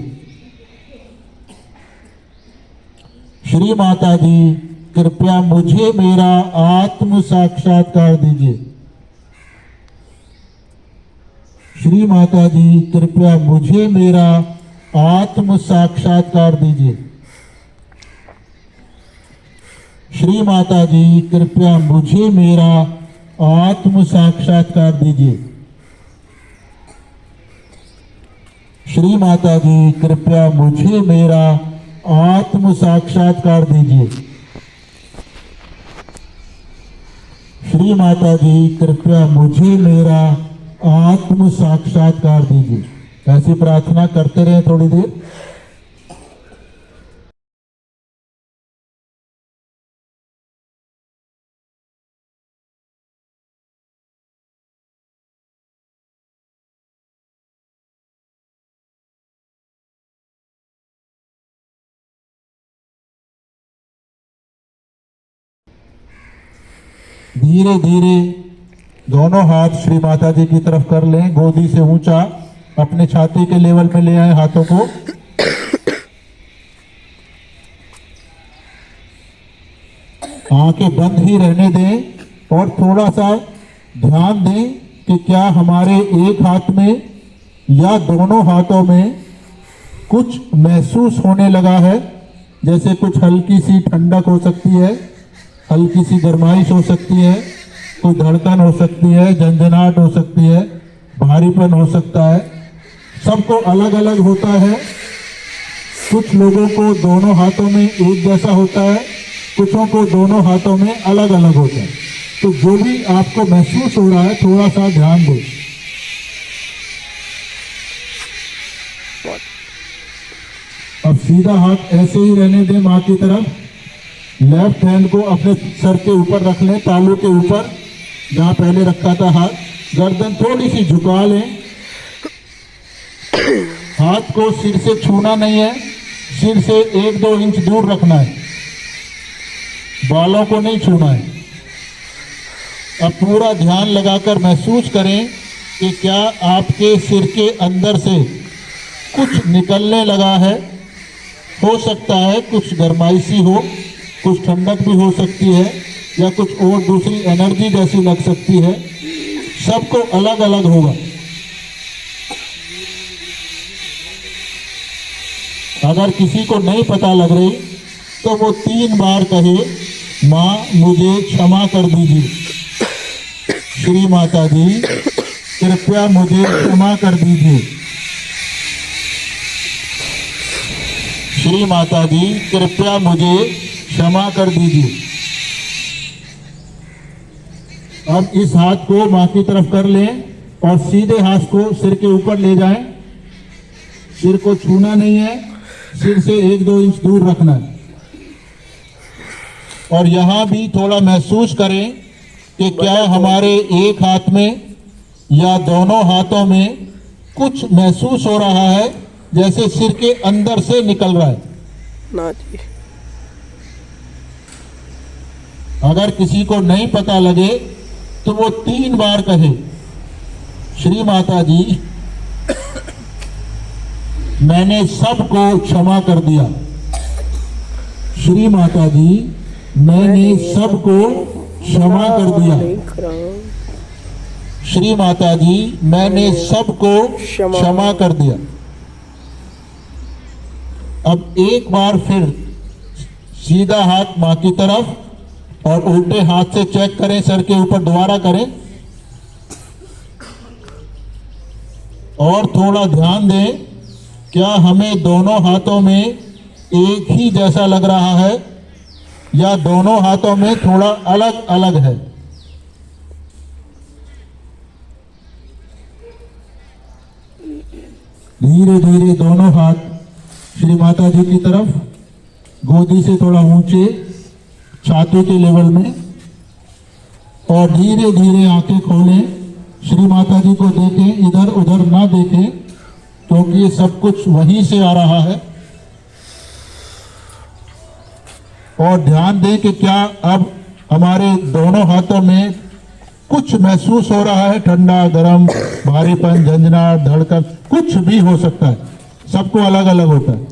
श्री माता जी कृपया मुझे मेरा आत्म साक्षात्कार दीजिए। श्री माता जी कृपया मुझे मेरा आत्म साक्षात्कार दीजिए। श्री माता जी कृपया मुझे मेरा आत्म साक्षात्कार दीजिए। श्री माता जी कृपया मुझे मेरा आत्म साक्षात्कार दीजिए। श्री माता जी कृपया मुझे मेरा आत्म साक्षात्कार दीजिए। ऐसी प्रार्थना करते रहे थोड़ी देर। धीरे धीरे दोनों हाथ श्री माता जी की तरफ कर लें। गोदी से ऊंचा अपने छाती के लेवल में ले आए हाथों को। आंखें बंद ही रहने दें और थोड़ा सा ध्यान दें कि क्या हमारे एक हाथ में या दोनों हाथों में कुछ महसूस होने लगा है। जैसे कुछ हल्की सी ठंडक हो सकती है, हल्की सी गरमाइश हो सकती है, कोई धड़कन हो सकती है, झंझनाहट हो सकती है, भारीपन हो सकता है। सबको अलग अलग होता है। कुछ लोगों को दोनों हाथों में एक जैसा होता है, कुछों को दोनों हाथों में अलग अलग होता है। तो जो भी आपको महसूस हो रहा है थोड़ा सा ध्यान दें। अब सीधा हाथ ऐसे ही रहने दें मां की तरफ। लेफ्ट हैंड को अपने सर के ऊपर रख लें, तालू के ऊपर जहां पहले रखा था हाथ। गर्दन थोड़ी सी झुका लें। हाथ को सिर से छूना नहीं है, सिर से 1-2 इंच दूर रखना है, बालों को नहीं छूना है। अब पूरा ध्यान लगाकर महसूस करें कि क्या आपके सिर के अंदर से कुछ निकलने लगा है। हो सकता है कुछ गरमाइशी हो, कुछ ठंडक भी हो सकती है, या कुछ और दूसरी एनर्जी जैसी लग सकती है। सबको अलग अलग होगा। अगर किसी को नहीं पता लग रही तो वो 3 बार कहे, माँ मुझे क्षमा कर दीजिए। श्री माता जी कृपया मुझे क्षमा कर दीजिए। श्री माता जी कृपया मुझे क्षमा कर दीजिए। अब इस हाथ को मां की तरफ कर लें और सीधे हाथ को सिर के ऊपर ले जाएं। सिर को छूना नहीं है, सिर से 1-2 इंच दूर रखना है। और यहां भी थोड़ा महसूस करें कि क्या हमारे एक हाथ में या दोनों हाथों में कुछ महसूस हो रहा है, जैसे सिर के अंदर से निकल रहा है। ना जी। अगर किसी को नहीं पता लगे तो वो 3 बार कहे, श्री माता जी मैंने सबको क्षमा कर दिया। श्री माता जी मैंने सबको क्षमा कर दिया। श्री माता जी मैंने सबको क्षमा कर दिया। अब एक बार फिर सीधा हाथ मां की तरफ और उल्टे हाथ से चेक करें, सर के ऊपर दोबारा करें और थोड़ा ध्यान दें क्या हमें दोनों हाथों में एक ही जैसा लग रहा है या दोनों हाथों में थोड़ा अलग अलग है? धीरे धीरे दोनों हाथ श्री माता जी की तरफ, गोदी से थोड़ा ऊंचे, छाती के लेवल में, और धीरे धीरे आंखें खोलें। श्री माता जी को देखें, इधर उधर ना देखें, क्योंकि ये सब कुछ वहीं से आ रहा है। और ध्यान दें कि क्या अब हमारे दोनों हाथों में कुछ महसूस हो रहा है, ठंडा, गर्म, भारीपन, झंझनाहट, धड़कन, कुछ भी हो सकता है, सबको अलग अलग होता है।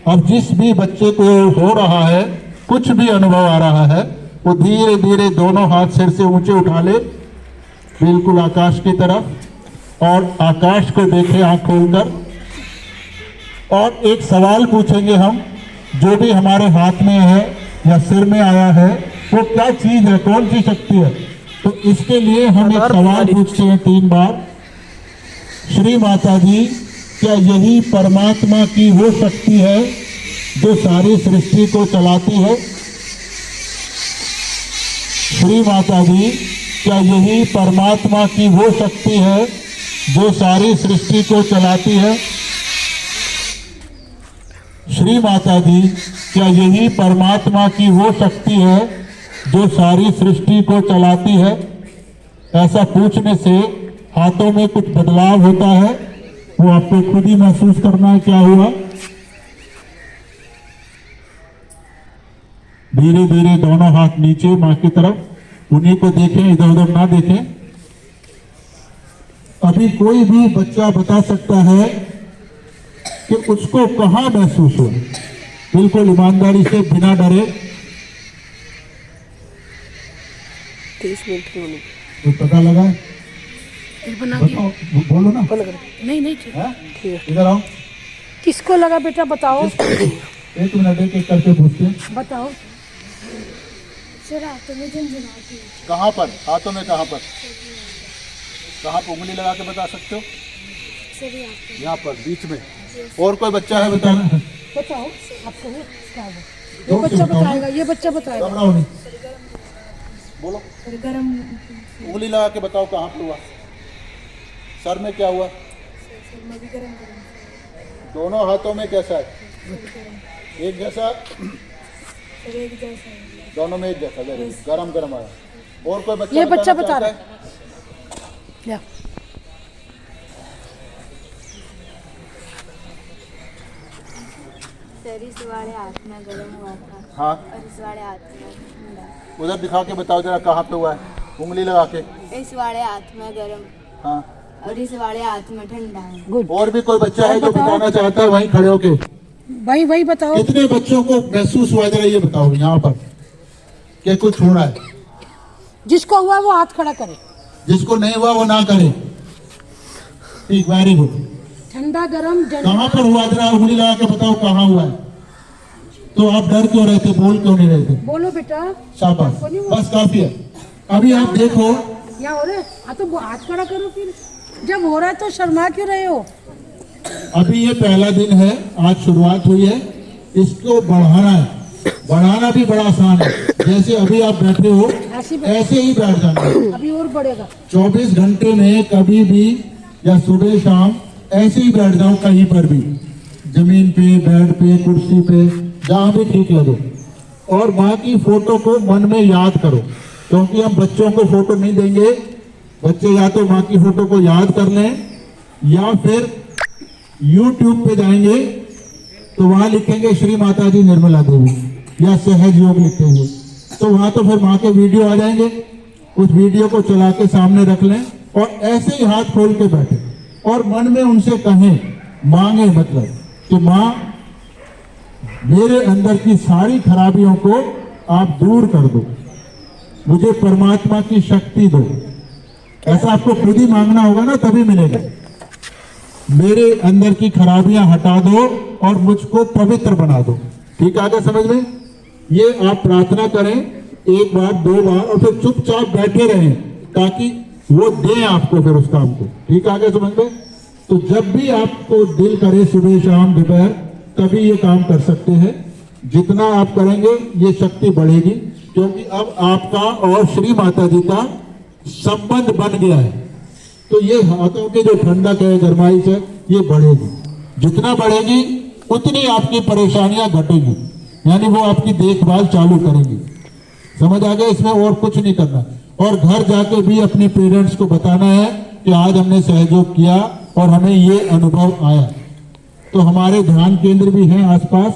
अब जिस भी बच्चे को हो रहा है, कुछ भी अनुभव आ रहा है, वो धीरे धीरे दोनों हाथ सिर से ऊंचे उठा ले, बिल्कुल आकाश की तरफ, और आकाश को देखे आंख खोलकर। और एक सवाल पूछेंगे हम, जो भी हमारे हाथ में है या सिर में आया है, वो क्या चीज है, कौन सी शक्ति है? तो इसके लिए हम एक सवाल पूछते हैं 3 बार। श्री माता जी, क्या यही परमात्मा की वो शक्ति है जो सारी सृष्टि को चलाती है? श्री माता जी, क्या यही परमात्मा की वो शक्ति है जो सारी सृष्टि को चलाती है? श्री माता जी, क्या यही परमात्मा की वो शक्ति है जो सारी सृष्टि को चलाती है? ऐसा पूछने से हाथों में कुछ बदलाव होता है, वो आपको खुद ही महसूस करना है क्या हुआ। धीरे धीरे दोनों हाथ नीचे मां की तरफ, उन्हीं को देखें, इधर उधर ना देखें। अभी कोई भी बच्चा बता सकता है कि उसको कहां महसूस हो, बिल्कुल ईमानदारी से, बिना डरे। 30 मिनट के लिए तो पता लगा, बना दिया। बताओ, बोलो ना। नहीं नहीं ठीक हाँ? ठीक है। इधर आओ, किसको लगा बेटा बताओ, 1 मिनट एक करके पूछते हैं। बताओ। सर हाथों में झंझनाती है। कहाँ पर? हाथों में कहाँ पर? कहाँ पर उंगली लगा के बता सकते हो? सर यहाँ पे। यहाँ पर बीच में। और कोई बच्चा है बताना? बताओ आपको क्या हुआ? ये बच्चा बताएगा, ये बच्चा बताएगा। घबराओ नहीं, बोलो। गरम। उंगली लगा के बताओ कहाँ पे हुआ, सर में क्या हुआ? सर में भी गरम गरम। दोनों हाथों में कैसा है? एक जैसा? सर एक जैसा है। दोनों में एक जैसा, गरम गरम आया। और कोई बच्चा? ये बच्चा बताना बता चाहता रहा है? या सर इस वाले हाथ में गरम हुआ था। हाँ, और इस वाले हाथ में ठंडा। उधर दिखा के बताओ जरा कहाँ पे हुआ है, उंगली लगा के। इस वाले हाथ में गरम हाँ, और इस वाले हाथ में ठंडा है। गुड। और भी कोई बच्चा है जो बताना चाहता है? वहीं खड़े होके भाई वही बताओ। कितने बच्चों को महसूस हुआ, जरा ये बताओ यहाँ पर कि कुछ हो रहा है। जिसको हुआ वो हाथ खड़ा करे, जिसको नहीं हुआ वो ना करे। ठीक, वेरी गुड। ठंडा गरम कहाँ पर हुआ, जरा उंगली लगा के बताओ कहाँ हुआ है। तो आप डर क्यों रहे थे, बोल क्यों नहीं रहे थे? बोलो बेटा। शाबाश, बस काफी है। अभी आप देखो, क्या हो रहा है? हाँ तो वो हाथ खड़ा करो, फिर जब हो रहा है तो शर्मा क्यों रहे हो? अभी ये पहला दिन है, आज शुरुआत हुई है, इसको बढ़ाना है। बढ़ाना भी बड़ा आसान है, जैसे अभी आप बैठे हो ऐसे ही बैठ जाना है। अभी और बढ़ेगा। 24 घंटे में कभी भी या सुबह शाम ऐसे ही बैठ जाओ, कहीं पर भी, जमीन पे, बेड पे, कुर्सी पे, जहाँ भी ठीक लगे। और माँ की फोटो को मन में याद करो, क्योंकि हम बच्चों को फोटो नहीं देंगे। बच्चे या तो माँ की फोटो को याद कर लें, या फिर YouTube पे जाएंगे तो वहां लिखेंगे श्री माता जी निर्मला देवी या सहज योग लिखेंगे, तो वहां तो फिर माँ के वीडियो आ जाएंगे। उस वीडियो को चला के सामने रख लें और ऐसे ही हाथ खोल के बैठे और मन में उनसे कहें, मांगे, मतलब कि माँ मेरे अंदर की सारी खराबियों को आप दूर कर दो, मुझे परमात्मा की शक्ति दो। ऐसा आपको खुद ही मांगना होगा ना, तभी मिलेगा। मेरे अंदर की खराबियां हटा दो और मुझको पवित्र बना दो। ठीक आगे समझ में? ये आप प्रार्थना करें 1 बार 2 बार और फिर चुपचाप बैठे रहें, ताकि वो दें आपको फिर उस काम को। ठीक आगे समझ में? तो जब भी आपको दिल करे सुबह शाम दोपहर तभी ये काम कर सकते हैं। जितना आप करेंगे ये शक्ति बढ़ेगी, क्योंकि अब आपका और श्री माता जी का संबंध बन गया है। तो ये हाथों की जो ठंडक है, गरमाइश है, ये बढ़ेगी। जितना बढ़ेगी उतनी आपकी परेशानियां घटेगी, यानी वो आपकी देखभाल चालू करेंगी। समझ आ गया? इसमें और कुछ नहीं करना। और घर जाके भी अपने पेरेंट्स को बताना है कि आज हमने सहयोग किया और हमें ये अनुभव आया। तो हमारे ध्यान केंद्र भी हैं आसपास,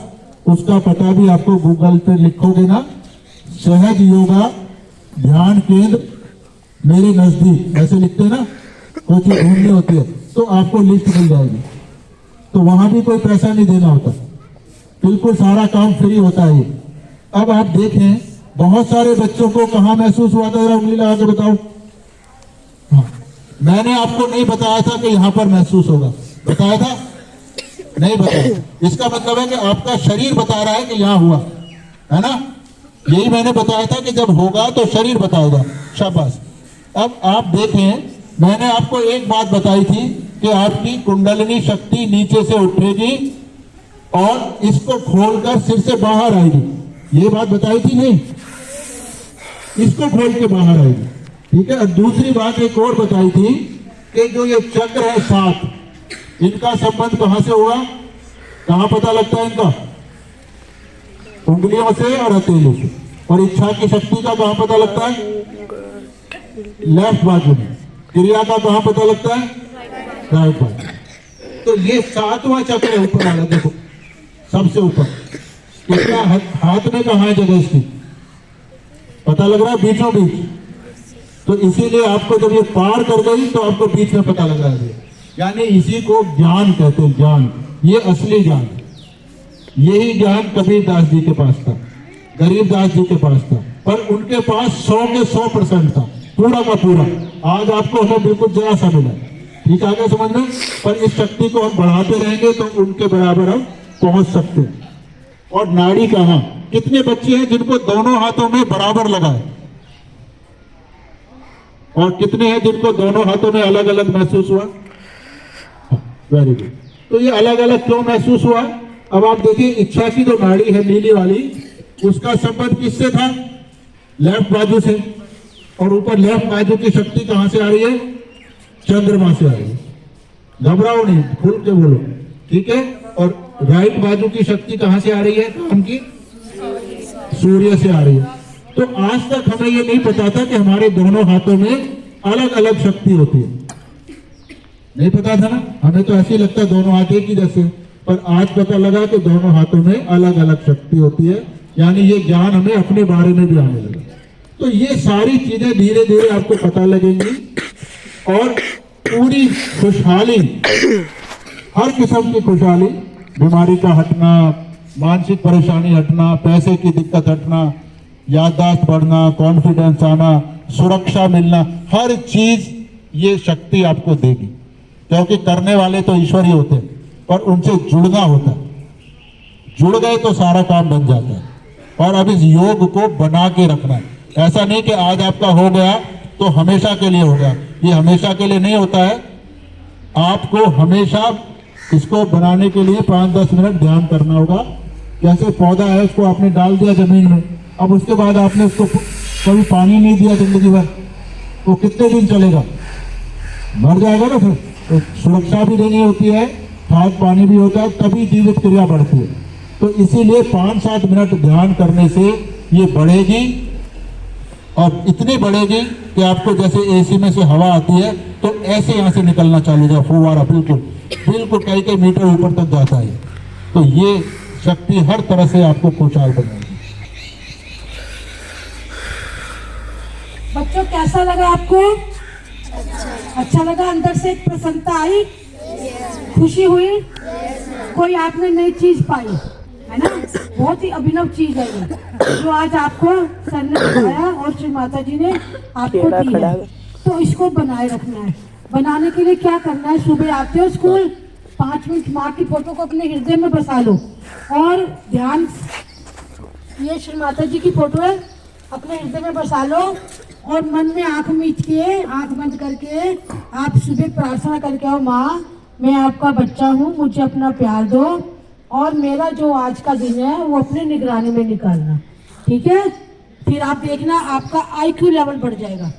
उसका पता भी आपको गूगल पे लिखोगे ना, सहज योगा ध्यान केंद्र मेरे नजदीक, ऐसे लिखते हैं ना, कोई चीज ढूंढनी होती है तो आपको लिस्ट मिल जाएगी। तो वहां भी कोई पैसा नहीं देना होता, बिल्कुल सारा काम फ्री होता है। अब आप देखें बहुत सारे बच्चों को कहाँ महसूस हुआ था, जरा उंगली लगा के बताओ। हाँ, मैंने आपको नहीं बताया था कि यहां पर महसूस होगा, बताया था? नहीं बताया। इसका मतलब है कि आपका शरीर बता रहा है कि यहां हुआ, है ना? यही मैंने बताया था कि जब होगा तो शरीर बताएगा। शाबाश। अब आप देखें, मैंने आपको एक बात बताई थी कि आपकी कुंडलिनी शक्ति नीचे से उठेगी और इसको खोलकर सिर से बाहर आएगी। ये बात बताई थी नहीं? इसको खोल के बाहर आएगी। ठीक है। और दूसरी बात एक और बताई थी कि जो ये चक्र है 7, इनका संबंध कहां से होगा? कहां पता लगता है इनका? उंगलियों से और हथेली से। और इच्छा की शक्ति का कहां पता लगता है? लेफ्ट बाजू में। क्रिया का कहां पता लगता है? राइट बाजू। तो ये 7वां चक्र है ऊपर वाला, देखो सबसे ऊपर। इसका हाथ में कहां है जगह इसकी? पता लग रहा है? बीचों बीच। तो इसीलिए आपको जब ये पार कर गई तो आपको बीच में पता लग रहा है। यानी इसी को ज्ञान कहते हैं, ज्ञान। ये असली ज्ञान। यही ज्ञान कबीर दास जी के पास था, गरीबदास जी के पास था, पर उनके पास 100 के 100% था, पूरा का पूरा। आज आपको हमें बिल्कुल जरा सा मिला। ठीक आगे समझ में? पर इस शक्ति को हम बढ़ाते रहेंगे तो उनके बराबर हम पहुंच सकते हैं। और नाड़ी कहां? कितने बच्चे हैं जिनको दोनों हाथों में बराबर लगा है? और कितने हैं जिनको दोनों हाथों में अलग अलग महसूस हुआ? Very good. तो ये अलग अलग क्यों महसूस हुआ? अब आप देखिए, इच्छा की जो नाड़ी है नीली वाली, उसका संबंध किससे था? लेफ्ट बाजू से। और ऊपर लेफ्ट बाजू की शक्ति कहां से आ रही है? चंद्रमा से आ रही है। घबराओ नहीं, खुल के बोलो। ठीक है। और राइट बाजू की शक्ति कहां से आ रही है? काम की सूर्य से आ रही है। तो आज तक हमें ये नहीं पता था कि हमारे दोनों हाथों में अलग अलग शक्ति होती है। नहीं पता था ना? हमें तो ऐसे ही लगता है दोनों हाथ एक ही जैसे, पर आज पता लगा कि दोनों हाथों में अलग अलग शक्ति होती है। यानी ये ज्ञान हमें अपने बारे में भी आने लगा। तो ये सारी चीजें धीरे धीरे आपको पता लगेंगी। और पूरी खुशहाली, हर किस्म की खुशहाली, बीमारी का हटना, मानसिक परेशानी हटना, पैसे की दिक्कत हटना, याददाश्त बढ़ना, कॉन्फिडेंस आना, सुरक्षा मिलना, हर चीज ये शक्ति आपको देगी। क्योंकि करने वाले तो ईश्वर ही होते हैं, पर उनसे जुड़ना होता है। जुड़ गए तो सारा काम बन जाता है। और अब इस योग को बना के रखना है। ऐसा नहीं कि आज आपका हो गया तो हमेशा के लिए हो गया। ये हमेशा के लिए नहीं होता है। आपको हमेशा इसको बनाने के लिए 5-10 मिनट ध्यान करना होगा। जैसे पौधा है, उसको आपने डाल दिया जमीन में, अब उसके बाद आपने उसको कभी पानी नहीं दिया जिंदगी भर, वो कितने दिन चलेगा? मर जाएगा ना। फिर तो सुरक्षा भी देनी होती है, खाद पानी भी होता है, तभी जीवित क्रिया बढ़ती है। तो इसीलिए 5-7 मिनट ध्यान करने से ये बढ़ेगी। और इतनी बढ़ेगी कि आपको जैसे एसी में से हवा आती है तो ऐसे यहां से निकलना चालू हो जाए, फुवारा बिल्कुल बिल्कुल कई मीटर ऊपर तक जाता है। तो ये शक्ति हर तरह से आपको खुशहाल बनाएगी। बच्चों कैसा लगा आपको? अच्छा लगा? अंदर से एक प्रसन्नता आई, खुशी हुई, कोई आपने नई चीज पाई, है ना? बहुत ही अभिनव चीज है ये, जो आज आपको सर ने बताया और श्री माता जी ने आपको दी है। तो इसको बनाए रखना है। बनाने के लिए क्या करना है? सुबह आते हो स्कूल, 5 मिनट माँ की फोटो को अपने हृदय में बसा लो और ध्यान, ये श्री माता जी की फोटो है, अपने हृदय में बसा लो और मन में आंख मीच के, आंख बंद करके आप सुबह प्रार्थना करके आओ, माँ मैं आपका बच्चा हूँ, मुझे अपना प्यार दो और मेरा जो आज का दिन है वो अपने निगरानी में निकालना, ठीक है। फिर आप देखना आपका IQ लेवल बढ़ जाएगा,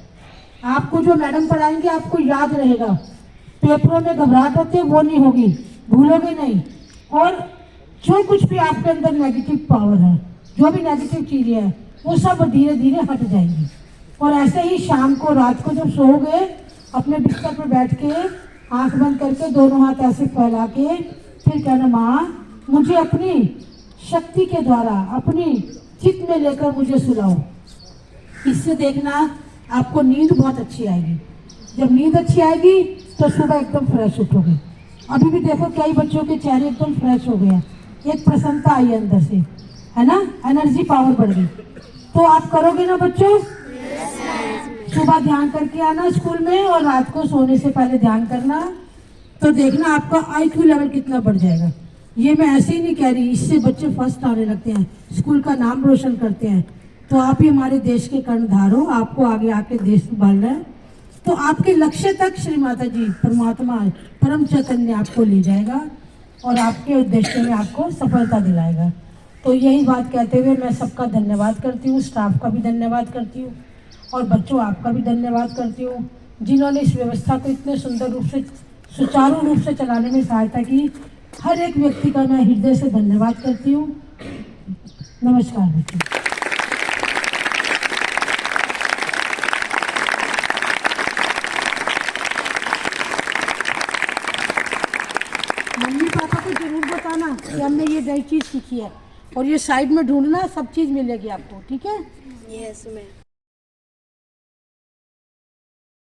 आपको जो मैडम पढ़ाएंगे आपको याद रहेगा, पेपरों में घबराहट होती है वो नहीं होगी, भूलोगे नहीं। और जो कुछ भी आपके अंदर नेगेटिव पावर है, जो भी नेगेटिव चीज़ें हैं वो सब धीरे धीरे हट जाएंगी। और ऐसे ही शाम को, रात को जब सोओगे अपने बिस्तर पर बैठ के आंख बंद करके दोनों हाथ ऐसे फैला के फिर कहना, माँ मुझे अपनी शक्ति के द्वारा अपनी चित्त में लेकर मुझे सुलाओ। इससे देखना आपको नींद बहुत अच्छी आएगी। जब नींद अच्छी आएगी तो सुबह एकदम फ्रेश उठोगे। अभी भी देखो कई बच्चों के चेहरे एकदम फ्रेश हो गए हैं, एक प्रसन्नता आई अंदर से, है ना, एनर्जी पावर बढ़ गई। तो आप करोगे ना बच्चों? सुबह ध्यान करके आना स्कूल में और रात को सोने से पहले ध्यान करना, तो देखना आपका IQ लेवल कितना बढ़ जाएगा। ये मैं ऐसे ही नहीं कह रही, इससे बच्चे फर्स्ट आने लगते हैं, स्कूल का नाम रोशन करते हैं। तो आप ही हमारे देश के कर्णधार हो, आपको आगे आके देश संभालना है। तो आपके लक्ष्य तक श्री माता जी परमात्मा परम चैतन्य आपको ले जाएगा और आपके उद्देश्य में आपको सफलता दिलाएगा। तो यही बात कहते हुए मैं सबका धन्यवाद करती हूँ, स्टाफ का भी धन्यवाद करती हूँ और बच्चों आपका भी धन्यवाद करती हूँ जिन्होंने इस व्यवस्था को इतने सुंदर रूप से, सुचारू रूप से चलाने में सहायता की। हर एक व्यक्ति का मैं हृदय से धन्यवाद करती हूँ। नमस्कार बच्चों। मम्मी पापा को जरूर बताना कि हमने ये नई चीज़ सीखी है और ये साइड में ढूंढना, सब चीज़ मिलेगी आपको, ठीक है। Yes ma'am.